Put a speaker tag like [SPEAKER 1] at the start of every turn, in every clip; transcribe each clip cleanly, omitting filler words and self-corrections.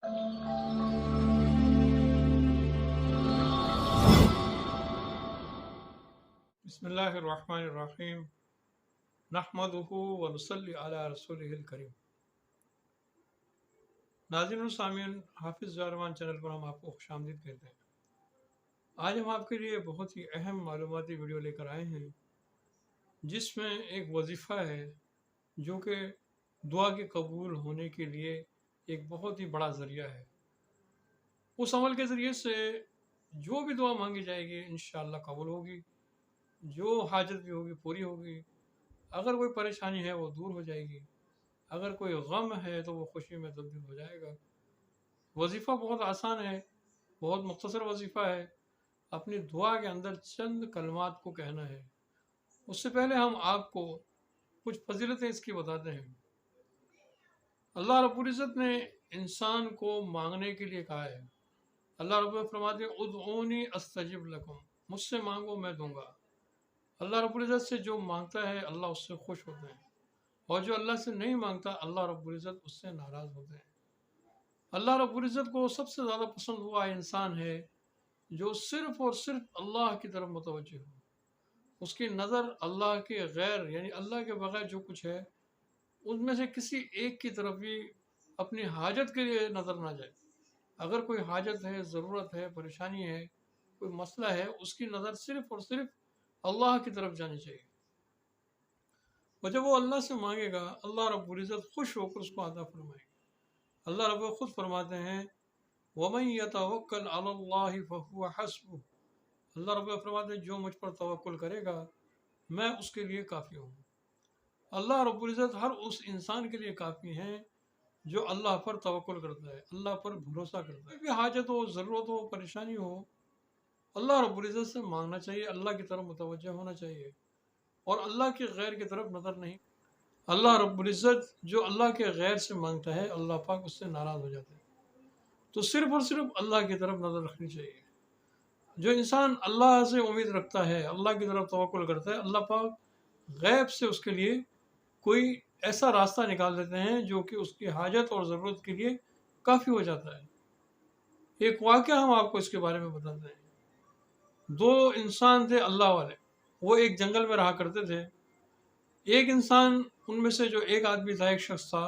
[SPEAKER 1] بسم اللہ الرحمن الرحیم نحمدہ ونصلی علی رسولہ الکریم۔ ناظرین و سامعین، حافظ ضیاء الرحمان چینل پر ہم آپ کو خوش آمدید کہتے ہیں۔ آج ہم آپ کے لیے بہت ہی اہم معلوماتی ویڈیو لے کر آئے ہیں، جس میں ایک وظیفہ ہے جو کہ دعا کے قبول ہونے کے لیے ایک بہت ہی بڑا ذریعہ ہے۔ اس عمل کے ذریعے سے جو بھی دعا مانگی جائے گی انشاءاللہ قبول ہوگی، جو حاجت بھی ہوگی پوری ہوگی، اگر کوئی پریشانی ہے وہ دور ہو جائے گی، اگر کوئی غم ہے تو وہ خوشی میں تبدیل ہو جائے گا۔ وظیفہ بہت آسان ہے، بہت مختصر وظیفہ ہے۔ اپنی دعا کے اندر چند کلمات کو کہنا ہے۔ اس سے پہلے ہم آپ کو کچھ فضیلتیں اس کی بتاتے ہیں۔ اللہ رب العزت نے انسان کو مانگنے کے لیے کہا ہے۔ اللہ رب العزت فرماتے ہیں ادعونی استجب لکم، مجھ سے مانگو میں دوں گا۔ اللہ رب العزت سے جو مانگتا ہے اللہ اس سے خوش ہوتے ہیں، اور جو اللہ سے نہیں مانگتا اللہ رب العزت اس سے ناراض ہوتے ہیں۔ اللہ رب العزت کو سب سے زیادہ پسند ہوا انسان ہے جو صرف اور صرف اللہ کی طرف متوجہ ہو۔ اس کی نظر اللہ کے غیر یعنی اللہ کے بغیر جو کچھ ہے ان میں سے کسی ایک کی طرف بھی اپنی حاجت کے لیے نظر نہ جائے۔ اگر کوئی حاجت ہے، ضرورت ہے، پریشانی ہے، کوئی مسئلہ ہے، اس کی نظر صرف اور صرف اللہ کی طرف جانی چاہیے۔ اور جب وہ اللہ سے مانگے گا اللہ رب العزت خوش ہو کر اس کو عطا فرمائے گا۔ اللہ رب خود فرماتے ہیں وَمَن يَتَوَكَّلْ عَلَى اللَّهِ فَهُوَ حَسْبُهُ، اللہ رب فرماتے ہیں جو مجھ پر توکل کرے گا میں اس کے لیے کافی ہوں۔ اللہ رب العزت ہر اس انسان کے لیے کافی ہیں جو اللہ پر توکل کرتا ہے، اللہ پر بھروسہ کرتا ہے۔ کوئی بھی حاجت ہو، ضرورت ہو، پریشانی ہو، اللہ رب العزت سے مانگنا چاہیے، اللہ کی طرف متوجہ ہونا چاہیے، اور اللہ کے غیر کی طرف نظر نہیں۔ اللہ رب العزت جو اللہ کے غیر سے مانگتا ہے اللہ پاک اس سے ناراض ہو جاتے ہیں۔ تو صرف اور صرف اللہ کی طرف نظر رکھنی چاہیے۔ جو انسان اللہ سے امید رکھتا ہے، اللہ کی طرف توکل کرتا ہے، اللہ پاک غیب سے اس کے لیے کوئی ایسا راستہ نکال دیتے ہیں جو کہ اس کی حاجت اور ضرورت کے لیے کافی ہو جاتا ہے۔ ایک واقعہ ہم آپ کو اس کے بارے میں بتاتے ہیں۔ دو انسان تھے اللہ والے، وہ ایک جنگل میں رہا کرتے تھے۔ ایک انسان ان میں سے جو ایک آدمی تھا، ایک شخص تھا،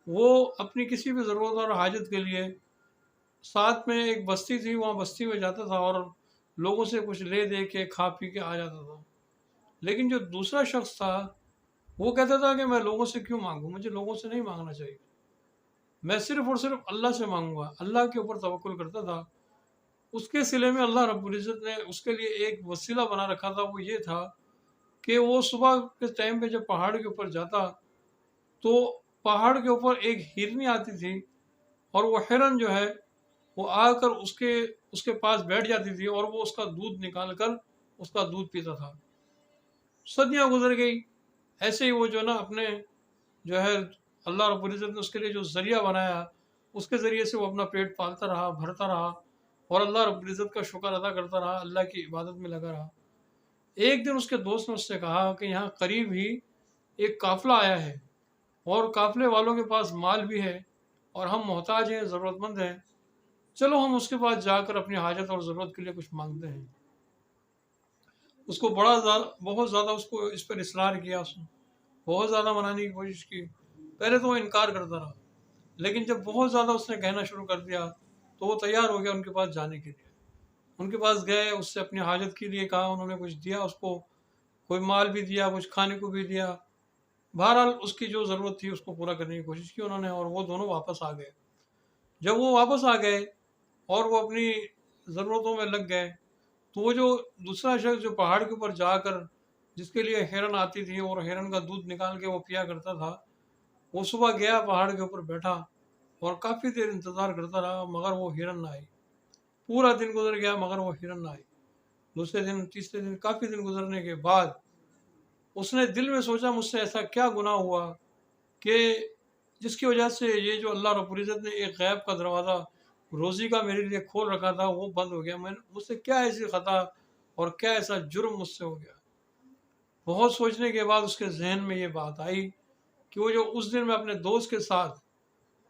[SPEAKER 1] وہ اپنی کسی بھی ضرورت اور حاجت کے لیے ساتھ میں ایک بستی تھی، وہاں بستی میں جاتا تھا اور لوگوں سے کچھ لے دے کے کھا پی کے آ جاتا تھا۔ لیکن جو دوسرا شخص تھا وہ کہتا تھا کہ میں لوگوں سے کیوں مانگوں، مجھے لوگوں سے نہیں مانگنا چاہیے، میں صرف اور صرف اللہ سے مانگوں گا۔ اللہ کے اوپر توکل کرتا تھا۔ اس کے صلے میں اللہ رب العزت نے اس کے لیے ایک وسیلہ بنا رکھا تھا، وہ یہ تھا کہ وہ صبح کے ٹائم پہ جب پہاڑ کے اوپر جاتا تو پہاڑ کے اوپر ایک ہرنی آتی تھی، اور وہ ہرن جو ہے وہ آ کر اس کے پاس بیٹھ جاتی تھی اور وہ اس کا دودھ نکال کر اس کا دودھ پیتا تھا۔ صدیاں گزر گئی، ایسے ہی وہ جو نا اپنے جو ہے اللہ رب العزت نے اس کے لیے جو ذریعہ بنایا اس کے ذریعے سے وہ اپنا پیٹ پالتا رہا، بھرتا رہا، اور اللہ رب العزت کا شکر ادا کرتا رہا، اللہ کی عبادت میں لگا رہا۔ ایک دن اس کے دوست نے اس سے کہا کہ یہاں قریب ہی ایک قافلہ آیا ہے اور قافلے والوں کے پاس مال بھی ہے اور ہم محتاج ہیں، ضرورت مند ہیں، چلو ہم اس کے پاس جا کر اپنی حاجت اور ضرورت کے لیے کچھ مانگتے ہیں۔ اس کو بہت زیادہ اس کو اس پر اصرار کیا، اس نے بہت زیادہ منانے کی کوشش کی۔ پہلے تو وہ انکار کرتا رہا، لیکن جب بہت زیادہ اس نے کہنا شروع کر دیا تو وہ تیار ہو گیا ان کے پاس جانے کے لیے۔ ان کے پاس گئے، اس سے اپنی حاجت کے لیے کہا، انہوں نے کچھ دیا اس کو، کوئی مال بھی دیا، کچھ کھانے کو بھی دیا۔ بہرحال اس کی جو ضرورت تھی اس کو پورا کرنے کی کوشش کی انہوں نے، اور وہ دونوں واپس آ گئے۔ جب وہ واپس آ گئے اور وہ اپنی ضرورتوں میں لگ گئے تو وہ جو دوسرا شخص جو پہاڑ کے اوپر جا کر جس کے لیے ہرن آتی تھی اور ہرن کا دودھ نکال کے وہ پیا کرتا تھا، وہ صبح گیا پہاڑ کے اوپر بیٹھا اور کافی دیر انتظار کرتا رہا مگر وہ ہرن نہ آئی۔ پورا دن گزر گیا مگر وہ ہرن نہ آئی۔ دوسرے دن، تیسرے دن، کافی دن گزرنے کے بعد اس نے دل میں سوچا مجھ سے ایسا کیا گناہ ہوا کہ جس کی وجہ سے یہ جو اللہ رب العزت نے ایک غیب کا دروازہ روزی کا میرے لیے کھول رکھا تھا وہ بند ہو گیا، مجھ سے کیا ایسی خطا اور کیا ایسا جرم مجھ سے ہو گیا۔ بہت سوچنے کے بعد اس کے ذہن میں یہ بات آئی کہ وہ جو اس دن میں اپنے دوست کے ساتھ